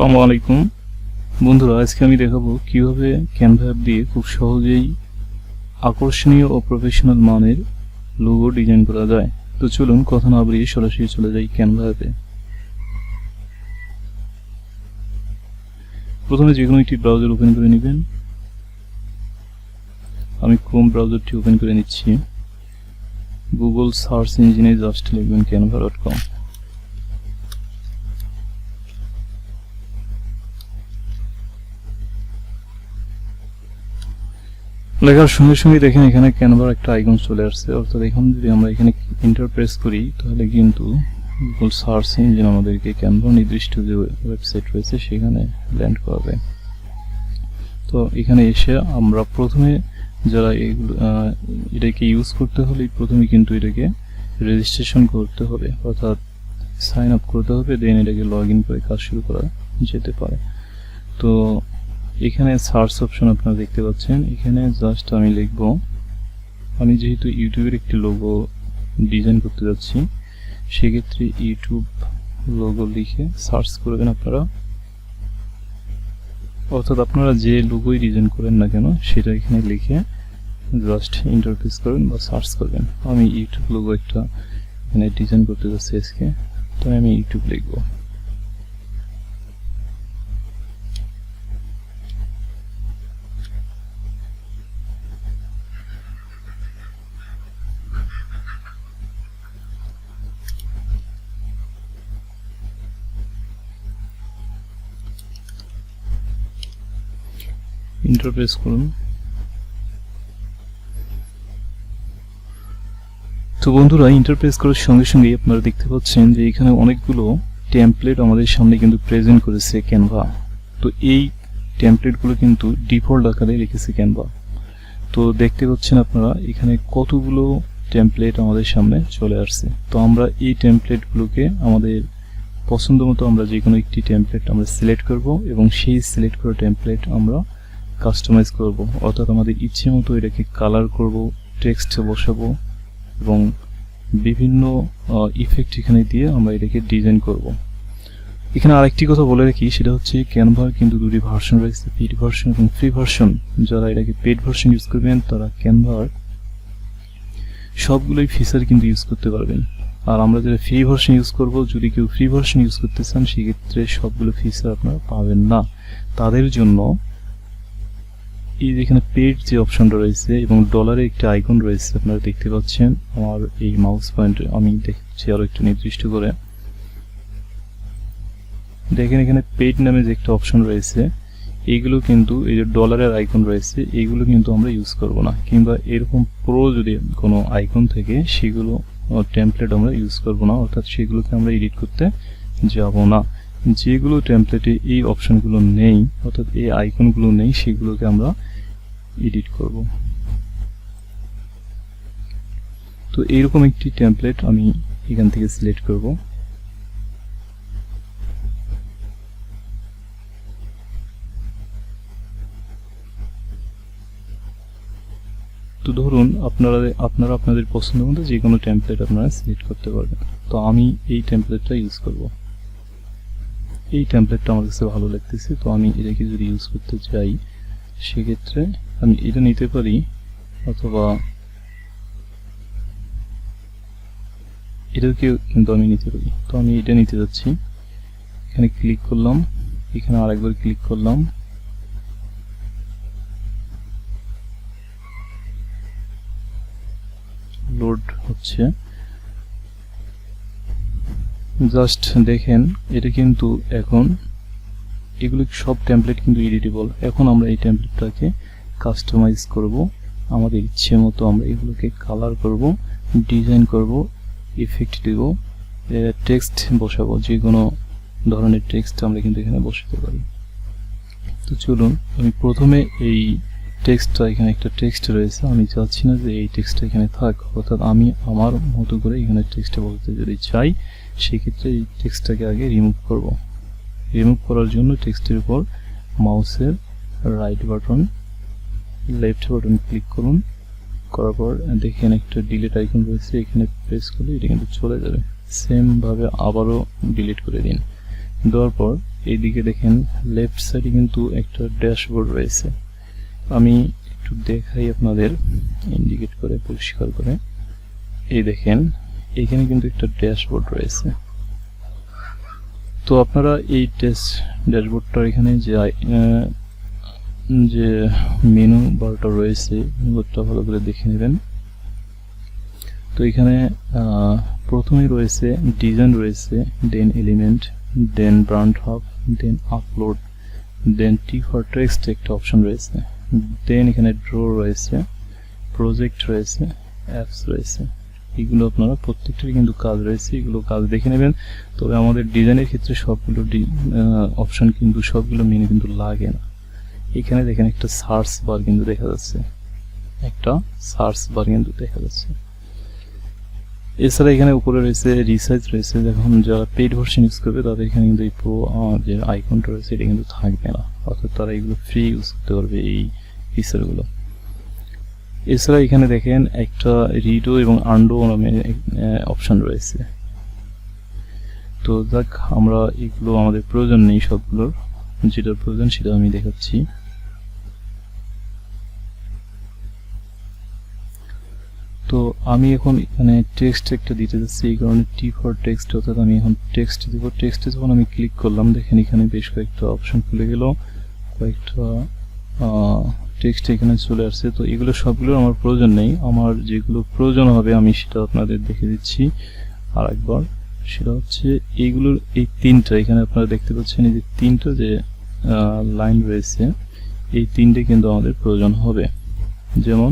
আসসালামু আলাইকুম বন্ধুরা, আজকে আমি দেখাবো কিভাবে ক্যানভা অ্যাপ দিয়ে খুব সহজেই আকর্ষণীয় ও প্রফেশনাল মানের লোগো ডিজাইন করা যায়। তো চলুন কথা না বাড়িয়ে সরাসরি চলে যাই ক্যানভা অ্যাপে। প্রথমে যে কোনো একটি ব্রাউজার ওপেন করে নেবেন। আমি ক্রোম ব্রাউজারটি ওপেন করে নিচ্ছি। গুগল সার্চ ইঞ্জিনে জাস্ট লিখবেন canva.com। লেখার সঙ্গে সঙ্গে দেখেন এখানে ক্যানভার একটা আইকন চলে আসছে, অর্থাৎ এখন যদি আমরা এখানে এন্টার প্রেস করি তাহলে কিন্তু গুগল সার্চ ইঞ্জিন আমাদেরকে ক্যানভা নির্দিষ্ট যে ওয়েবসাইট রয়েছে সেখানে ল্যান্ড করাবে। তো এখানে এসে আমরা প্রথমে যারা এটাকে ইউজ করতে হলে প্রথমে কিন্তু এটাকে রেজিস্ট্রেশন করতে হবে, অর্থাৎ সাইন আপ করতে হবে, দেন এটাকে লগ ইন করে কাজ শুরু করা যেতে পারে। তো এখানে সার্চ অপশন আপনারা দেখতে পাচ্ছেন। এখানে জাস্ট আমি লিখব, আমি যেহেতু ইউটিউবের একটি লোগো ডিজাইন করতে যাচ্ছি সেক্ষেত্রে ইউটিউব লোগো লিখে সার্চ করবেন আপনারা, অর্থাৎ আপনারা যে লোগোই ডিজাইন করেন না কেন সেটা এখানে লিখে জাস্ট ইন্টারফেস করবেন বা সার্চ করবেন। আমি ইউটিউব লোগো একটা এখানে ডিজাইন করতে যাচ্ছি আজকে, তো আমি ইউটিউব লিখব। ইন্টারপ্রেস করুন। তো বন্ধুরা, ইন্টারপ্রেস করার সঙ্গে সঙ্গে আপনারা দেখতে পাচ্ছেন যে এখানে অনেকগুলো টেমপ্লেট আমাদের সামনে কিন্তু প্রেজেন্ট করেছে ক্যানভা। তো এই টেমপ্লেটগুলো কিন্তু ডিফল্ট আকারে রেখেছে ক্যানভা। তো দেখতে পাচ্ছেন আপনারা এখানে কতগুলো টেমপ্লেট আমাদের সামনে চলে আসছে। তো আমরা এই টেমপ্লেটগুলোকে আমাদের পছন্দ মতো আমরা যে কোনো একটি টেমপ্লেট আমরা সিলেক্ট করব এবং সেই সিলেক্ট করা টেমপ্লেট আমরা কাস্টমাইজ করব, অর্থাৎ আমাদের ইচ্ছে মতো এটাকে কালার করব, টেক্সট বসাবো এবং বিভিন্ন ইফেক্ট এখানে দিয়ে আমরা এটাকে ডিজাইন করব। এখানে আরেকটি কথা বলে রাখি, সেটা হচ্ছে ক্যানভার কিন্তু দুটি ভার্সন রয়েছে, পেইড ভার্সন এবং ফ্রি ভার্সন। যারা এটাকে পেইড ভার্সন ইউজ করবেন তারা ক্যানভার সবগুলোই ফিচার কিন্তু ইউজ করতে পারবেন। আর আমরা যারা ফ্রি ভার্সন ইউজ করব, যদি কেউ ফ্রি ভার্সন ইউজ করতে চান সেক্ষেত্রে সবগুলো ফিচার আপনারা পাবেন না। তাদের জন্য এই যেখানে পেড যে অপশনটা রয়েছে এবং ডলারের একটা আইকন রয়েছে আপনারা দেখতে পাচ্ছেন। আমার এই মাউস পয়েন্ট আমি দেখছি আরো একটু নির্দিষ্ট করে দেখেন, এখানে পেড নামে যে একটা অপশন রয়েছে, এইগুলো কিন্তু এই যে ডলারের আইকন রয়েছে এইগুলো কিন্তু আমরা ইউজ করব না, কিংবা এরকম প্রো যদি কোনো আইকন থেকে সেগুলো টেমপ্লেট আমরা ইউজ করব না, অর্থাৎ সেগুলোকে আমরা এডিট করতে যাব না। যেগুলো টেমপ্লেটে এই অপশনগুলো নেই, অর্থাৎ এই আইকনগুলো নেই, সেগুলোকে আমরা এডিট করব। তো এইরকম একটি টেমপ্লেট আমি এখান থেকে সিলেক্ট করব। তো ধরুন আপনারা আপনাদের পছন্দ মতো যে কোনো টেমপ্লেট আপনারা সিলেক্ট করতে পারবেন। তো আমি এই টেমপ্লেটটা ইউজ করব। এই টেমপ্লেটটা আমার কাছে ভালো লাগতেছে, তো আমি এটাকে যদি ইউজ করতে চাই সেক্ষেত্রে আমি এটা নিতে পারি, অথবা এটাকে কিন্তু আমি নিতে পারি। তো আমি এটা নিতে যাচ্ছি, এখানে ক্লিক করলাম, এখানে আরেকবার ক্লিক করলাম, লোড হচ্ছে। জাস্ট দেখেন এটা কিন্তু এখন এগুলো সব টেমপ্লেট কিন্তু এডিটেবল। এখন আমরা এই টেমপ্লেটটাকে কাস্টমাইজ করব, আমাদের ইচ্ছে মতো আমরা এগুলোকে কালার করব, ডিজাইন করব, ইফেক্ট দেব, টেক্সট বসাবো, যে কোনো ধরনের টেক্সট আমরা কিন্তু এখানে বসাতে পারি। তো চলুন আমি প্রথমে এই টেক্সটটা, এখানে একটা টেক্সট রয়েছে, আমি চাচ্ছি না যে এই টেক্সটটা এখানে থাক, অর্থাৎ আমি আমার মতো করে এখানে টেক্সটটা বলতে যদি চাই সেক্ষেত্রে এই টেক্সটটাকে আগে রিমুভ করব। রিমুভ করার জন্য টেক্সটের উপর মাউসের right button left button click করুন, করার পর দেখেন একটা ডিলিট আইকন রয়েছে, এখানে প্রেস করলে এটা কিন্তু চলে যাবে। সেম ভাবে আবারও ডিলিট করে দিন। দেওয়ার পর এইদিকে দেখেন লেফট সাইডে কিন্তু একটা ড্যাশবোর্ড রয়েছে। আমি একটু দেখাই আপনাদের, ইন্ডিকেট করে পরিষ্কার করে। এই দেখেন এখানে কিন্তু একটা ড্যাশবোর্ড রয়েছে। তো আপনারা এই ড্যাশবোর্ডটার এখানে যে মেনু বারটা রয়েছে, মেনুটা ভালো করে দেখে নেবেন। তো এখানে প্রথমেই রয়েছে ডিজাইন রয়েছে, then element, then brand hub, then upload, then T for text একটা অপশন রয়েছে, দেন এখানে ড্র রয়েছে, প্রজেক্ট রয়েছে, অ্যাপস রয়েছে। এগুলো আপনারা প্রত্যেকটারই কিন্তু কাজ রয়েছে, এগুলো কাজ দেখে নেবেন। তবে আমাদের ডিজাইনের ক্ষেত্রে সবগুলো অপশন কিন্তু সবগুলো মেনু কিন্তু লাগে না। এখানে দেখেন একটা সার্চ বার কিন্তু দেখা যাচ্ছে, একটা সার্চ বার কিন্তু দেখা যাচ্ছে। এছাড়া এখানে উপরে রয়েছে রিসাইজ রয়েছে। যখন যারা পেইড ভার্সন ইউজ করবে তাদের এখানে কিন্তু এই প্রো যে আইকনটা রয়েছে এটা কিন্তু থাকবে না, অর্থাৎ তারা এগুলো ফ্রি ইউজ করতে পারবে এই ফিচারগুলো। এছাড়া এখানে দেখেন একটা রিডো এবং আন্ডো নামে অপশন রয়েছে। তো যাক, আমরা এগুলো আমাদের প্রয়োজন নেই, সবগুলোর যেটা প্রয়োজন সেটা আমি দেখাচ্ছি। তো আমি এখন এখানে টেক্সট একটা দিতে যাচ্ছি, এই কারণে টি ফর টেক্সট, অর্থাৎ আমি এখন টেক্সট দিব। টেক্সটে যখন আমি ক্লিক করলাম দেখেন এখানে বেশ কয়েকটা অপশন খুলে গেল, কয়েকটা টেক্সট এখানে চলে আসছে। তো এগুলো সবগুলোর আমার প্রয়োজন নেই, আমার যেগুলো প্রয়োজন হবে আমি সেটা আপনাদের দেখে দিচ্ছি আর একবার। সেটা হচ্ছে এইগুলোর এই তিনটা, এখানে আপনারা দেখতে পাচ্ছেন এই যে তিনটা যে লাইন রয়েছে, এই তিনটে কিন্তু আমাদের প্রয়োজন হবে। যেমন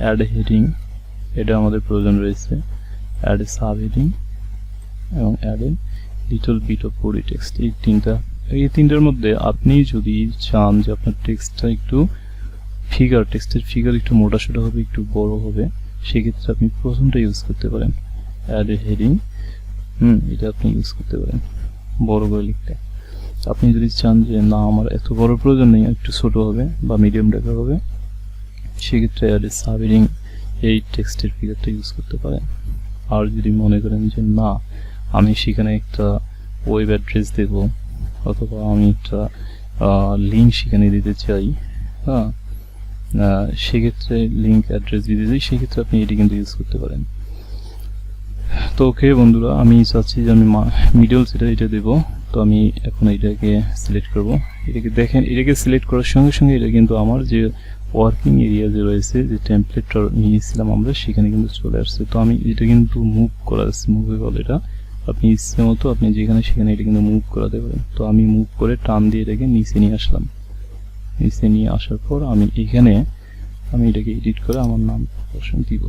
অ্যাড হেডিং, এটা আমাদের প্রয়োজন রয়েছে, অ্যাড এ সাব হেডিং এবং add a little bit of body text. এই তিনটার মধ্যে আপনি যদি চান যে আপনার টেক্সটটা একটু টেক্সটের ফিগার একটু মোটাসোটা হবে, একটু বড় হবে, সেক্ষেত্রে আপনি প্রথমটা ইউজ করতে পারেন, অ্যাড এ হেডিং। এটা আপনি ইউজ করতে পারেন বড় করে লিখতে। আপনি যদি চান যে না আমার এত বড় প্রয়োজন নেই, একটু ছোট হবে বা মিডিয়াম টাকা হবে, সেক্ষেত্রে অ্যাড এ সাব হেডিং এই টেক্সটের ফিগারটা ইউজ করতে পারেন। আর যদি মনে করেন যে না আমি সেখানে একটা ওয়েব অ্যাড্রেস দেব, অথবা আমি একটা লিঙ্ক সেখানে দিতে চাই, হ্যাঁ, সেক্ষেত্রে লিঙ্ক অ্যাড্রেস দিতে চাই, সেক্ষেত্রে আপনি এটি কিন্তু ইউজ করতে পারেন। তো ওকে বন্ধুরা, আমি চাচ্ছি যে আমি মিডল এটা দেব। তো আমি এখন এটাকে সিলেক্ট করব। এটাকে দেখেন, এটাকে সিলেক্ট করার সঙ্গে সঙ্গে এটা কিন্তু আমার যে ওয়ার্কিং এরিয়া যে রয়েছে, যে টেমপ্লেটটা নিয়েছিলাম আমরা, সেখানে কিন্তু চলে আসছে। তো আমি এটা কিন্তু মুভ করা যাচ্ছে, মুভেবল। এটা আপনি ইচ্ছে মতো আপনি যেখানে সেখানে এটা কিন্তু মুভ করাতে পারেন। তো আমি মুভ করে টান দিয়ে এটাকে নিচে নিয়ে আসলাম। নিচে নিয়ে আসার পর আমি এখানে এটাকে এডিট করে আমার নাম অপশন দিব।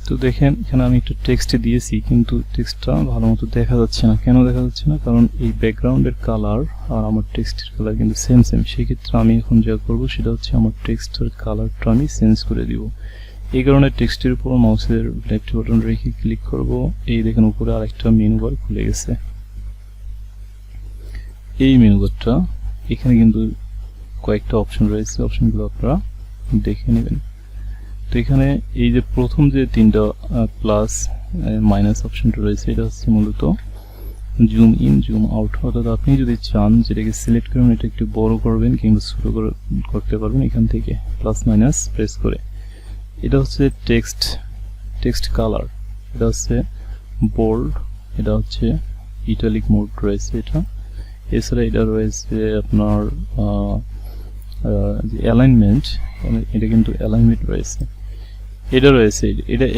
তো দেখেন এখানে আমি একটু টেক্সট দিয়েছি, কিন্তু টেক্সটটা ভালো মতো দেখা যাচ্ছে না। কেন দেখা যাচ্ছে না? কারণ এই ব্যাকগ্রাউন্ডের কালার আর আমার টেক্সটের কালার কিন্তু সেম। সেক্ষেত্রে আমি এখন যা করবো সেটা হচ্ছে আমার টেক্সটের কালারটা আমি চেঞ্জ করে দিব। এই কারণে টেক্সটের উপর মাউসের লেফট বাটন রেখে ক্লিক করব। এই দেখেন উপরে আরেকটা মেনু বার খুলে গেছে। এই মেনু বারটা এখানে কিন্তু কয়েকটা অপশন রয়েছে, অপশনগুলো আপনারা দেখে নেবেন। তো এখানে এই যে প্রথম যে তিনটা প্লাস মাইনাস অপশনটা রয়েছে, এটা হচ্ছে মূলত জুম ইন জুম আউট। অর্থাৎ আপনি যদি চান যেটাকে সিলেক্ট করবেন, এটা একটু বড় করবেন কিংবা ছোট করতে পারবেন এখান থেকে প্লাস মাইনাস প্রেস করে। এটা হচ্ছে টেক্সট কালার, এটা হচ্ছে বোল্ড, এটা হচ্ছে ইটালিক মোড রয়েছে এটা। এছাড়া এটা রয়েছে আপনার যে অ্যালাইনমেন্ট, এটা কিন্তু অ্যালাইনমেন্ট রয়েছে, এটা রয়েছে।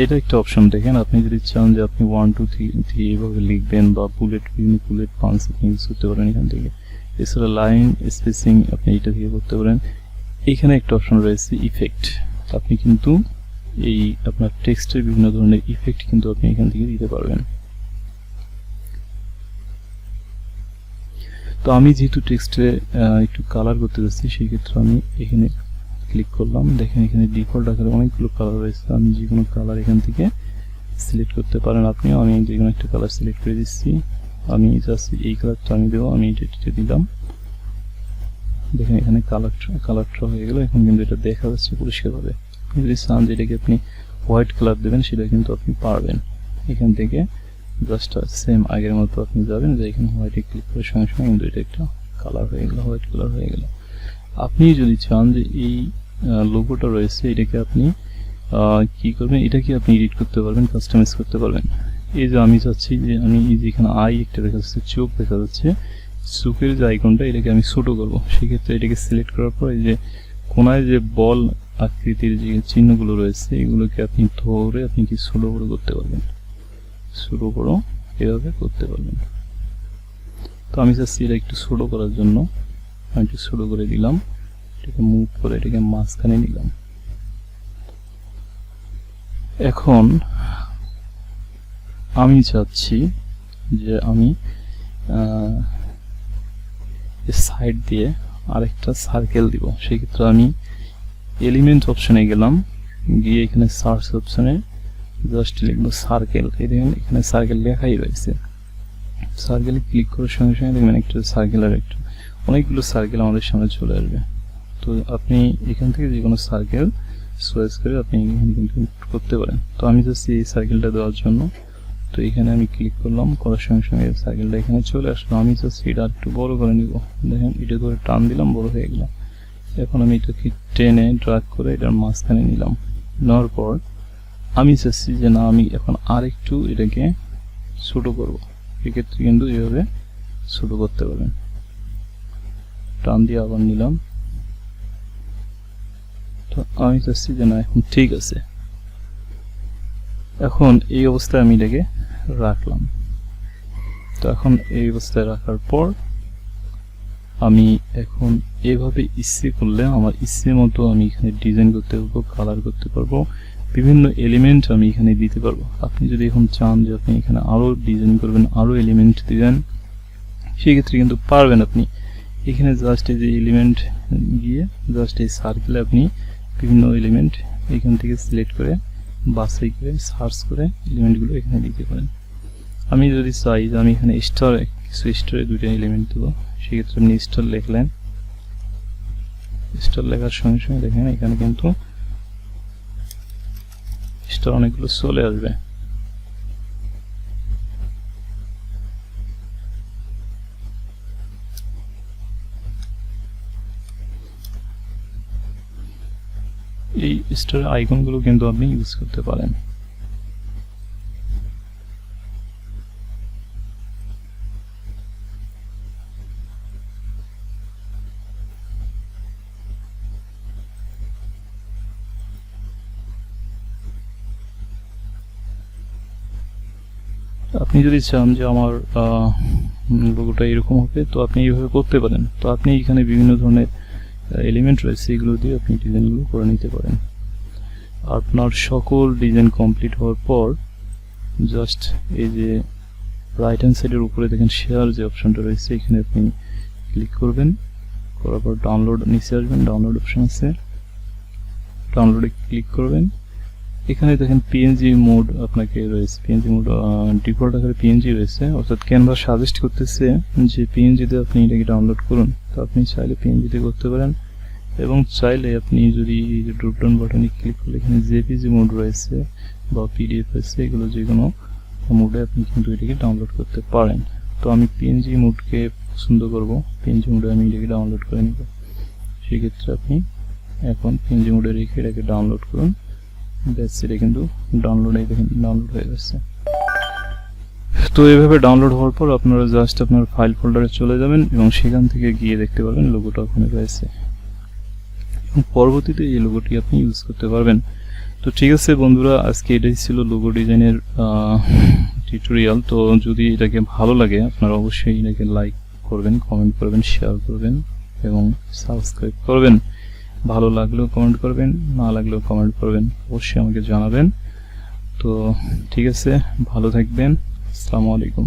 এটা একটা অপশন। দেখেন আপনি যদি চান যে আপনি 1 2 3 এইভাবে লিখবেন বা বুলেট পাঞ্চ আপনি ইউজ করতে পারেন এখান থেকে। এছাড়া লাইন স্পেসিং আপনি এটা থেকে করতে পারেন। এখানে একটা অপশন রয়েছে ইফেক্ট, আপনি কিন্তু এই আপনার টেক্সটের বিভিন্ন ধরনের ইফেক্ট কিন্তু আপনি এখান থেকে দিতে পারবেন। তো আমি যেহেতু টেক্সটে একটু কালার করতে যাচ্ছি, সেই ক্ষেত্রে আমি এখানে ক্লিক করলাম। দেখেন এখানে ডিফল্ট আকারে অনেকগুলো কালার রয়েছে, আমি যে কোনো কালার এখান থেকে সিলেক্ট করতে পারেন আপনিও। আমি যে কোনো একটা কালার সিলেক্ট করে দিচ্ছি। আমি জাস্ট এই কালারটা আমি দেবো, আমি এটা দিলাম। দেখেন এখানে কালারটা হয়ে গেল। এখন কিন্তু এটা দেখা যাচ্ছে পরিষ্কারভাবে। আপনি যদি চান যে এটাকে আপনি হোয়াইট কালার দেবেন সেটা কিন্তু আপনি পারবেন। এখান থেকে জাস্ট সেম আগের মতো আপনি যাবেন, যে এখানে হোয়াইটে ক্লিক করে সঙ্গে সঙ্গে কিন্তু এটা একটা কালার হয়ে গেল, হোয়াইট কালার হয়ে গেল। আপনি যদি চান যে এই লোগোটা রয়েছে এটাকে আপনি কি করবেন, এটাকে আপনি এডিট করতে পারবেন, কাস্টমাইজ করতে পারবেন। এই যে আমি চাচ্ছি যে আমি এই যে এখানে আই একটা দেখা যাচ্ছে, চোখ দেখা যাচ্ছে, চোখের যে আইকনটা এটাকে আমি ছোট করব। সেক্ষেত্রে এটাকে সিলেক্ট করার পর এই যে কোনায় যে বল আকৃতির যে চিহ্নগুলো রয়েছে এগুলোকে আপনি ধরে আপনি কি ছোট বড় করতে পারবেন, ছোট বড় এভাবে করতে পারবেন। তো আমি চাচ্ছি এটা একটু ছোট করার জন্য আমি একটু ছোট করে দিলাম, এটাকে মুভ করে এটাকে মাঝখানে নিলাম। এখন আমি চাচ্ছি যে আমি সাইড দিয়ে আরেকটা সার্কেল দিব। সেক্ষেত্রে আমি এলিমেন্ট অপশনে গেলাম, গিয়ে এখানে সার্চ অপশনে জাস্ট লিখবো সার্কেল। এই দেখেন এখানে সার্কেল লেখাই রয়েছে। সার্কেলে ক্লিক করার সঙ্গে সঙ্গে দেখবেন একটা সার্কেলের একটা অনেকগুলো সার্কেল আমাদের সামনে চলে আসবে। তো আপনি এখান থেকে যে কোনো সার্কেল চয়েস করে আপনি এখানে কিন্তু করতে পারেন। তো আমি চাচ্ছি এই সার্কেলটা দেওয়ার জন্য, তো এখানে আমি ক্লিক করলাম, করার সঙ্গে সঙ্গে সার্কেলটা এখানে চলে আসলো। আমি চাচ্ছি এটা একটু বড় করে নিব। দেখেন এটা করে টান দিলাম, বড় হয়ে গেল। এখন আমি এটাকে টেনে ড্র্যাগ করে এটার মাঝখানে নিলাম। নেওয়ার পর আমি চাচ্ছি যে না আমি এখন আরেকটু এটাকে ছোট করব। এক্ষেত্রে কিন্তু এইভাবে ছোট করতে পারবেন। টান দিয়ে আবার নিলাম। তো আমি চাচ্ছি যে না এখন ঠিক আছে। এখন এই অবস্থায় আমি এটাকে রাখলাম। তো এখন এই অবস্থায় রাখার পর আমি এখন এভাবে ইচ্ছে করলে আমার ইচ্ছে মতো আমি এখানে ডিজাইন করতে পারবো, কালার করতে পারবো, বিভিন্ন এলিমেন্ট আমি এখানে দিতে পারবো। আপনি যদি এখন চান যে আপনি এখানে আরো ডিজাইন করবেন, আরো এলিমেন্ট দিবেন, সেক্ষেত্রে কিন্তু পারবেন। আপনি এখানে জাস্ট এই যে এলিমেন্ট গিয়ে জাস্ট এই সার্কেলে আপনি বিভিন্ন এলিমেন্ট এখান থেকে সিলেক্ট করে বাছাই করে সার্চ করে এলিমেন্টগুলো এখানে দিতে পারেন। আমি যদি চাই যে আমি এখানে স্টার কিছু স্টারে দুইটা এলিমেন্ট দেবো, সেক্ষেত্রে আপনি স্টার লিখলেন। স্টার লেখার সঙ্গে সঙ্গে দেখেন এখানে কিন্তু স্টার অনেকগুলো চলে আসবে। এই স্টার আইকনগুলো কিন্তু আপনি ইউজ করতে পারেন। আপনি যদি চান যে আমার লোগোটা এরকম হবে, তো আপনি এইভাবে করতে পারেন। তো আপনি এখানে বিভিন্ন ধরনের এলিমেন্ট রয়েছে, এগুলো দিয়ে আপনি ডিজাইনগুলো করে নিতে পারেন। আপনার সকল ডিজাইন কমপ্লিট হওয়ার পর জাস্ট এই যে রাইট হ্যান্ড সাইডের উপরে দেখেন শেয়ার যে অপশনটা রয়েছে, এখানে আপনি ক্লিক করবেন। করার পর ডাউনলোড নিচে আসবেন, ডাউনলোড অপশন আছে, ডাউনলোডে ক্লিক করবেন। এখানে দেখেন পিএনজি মোড আপনাকে রয়েছে, পিএনজি মোড ডিফল্ট আকারে পিএনজি রয়েছে, অর্থাৎ ক্যানভা সাজেস্ট করতেছে যে পিএনজিতে আপনি এটাকে ডাউনলোড করুন। তো আপনি চাইলে পিএনজিতে করতে পারেন, এবং চাইলে আপনি যদি ড্রপ ডাউন বাটনে ক্লিক করলে এখানে জেপিজি মোড রয়েছে বা পিডিএফ রয়েছে, এগুলো যে কোনো মোডে আপনি কিন্তু এটাকে ডাউনলোড করতে পারেন। তো আমি পিএনজি মোডকে পছন্দ করব, পিএনজি মোডে আমি এটাকে ডাউনলোড করে নিব। সেক্ষেত্রে আপনি এখন পিএনজি মোডে রেখে এটাকে ডাউনলোড করুন। ব্যাস, এটা কিন্তু ডাউনলোড দেখেন ডাউনলোড হয়ে গেছে। তো এইভাবে ডাউনলোড হওয়ার পর আপনারা জাস্ট আপনার ফাইল ফোল্ডারে চলে যাবেন এবং সেখান থেকে গিয়ে দেখতে পারবেন লোগোটা ওখানে রয়েছে, এবং পরবর্তীতে এই লোগোটি আপনি ইউজ করতে পারবেন। তো ঠিক আছে বন্ধুরা, আজকে এটাই ছিল লোগো ডিজাইনের টিউটোরিয়াল। তো যদি এটাকে ভালো লাগে আপনারা অবশ্যই এটাকে লাইক করবেন, কমেন্ট করবেন, শেয়ার করবেন এবং সাবস্ক্রাইব করবেন। ভালো লাগলেও কমেন্ট করবেন, না লাগলেও কমেন্ট করবেন, অবশ্যই আমাকে জানাবেন। তো ঠিক আছে, ভালো থাকবেন। আসসালামু আলাইকুম।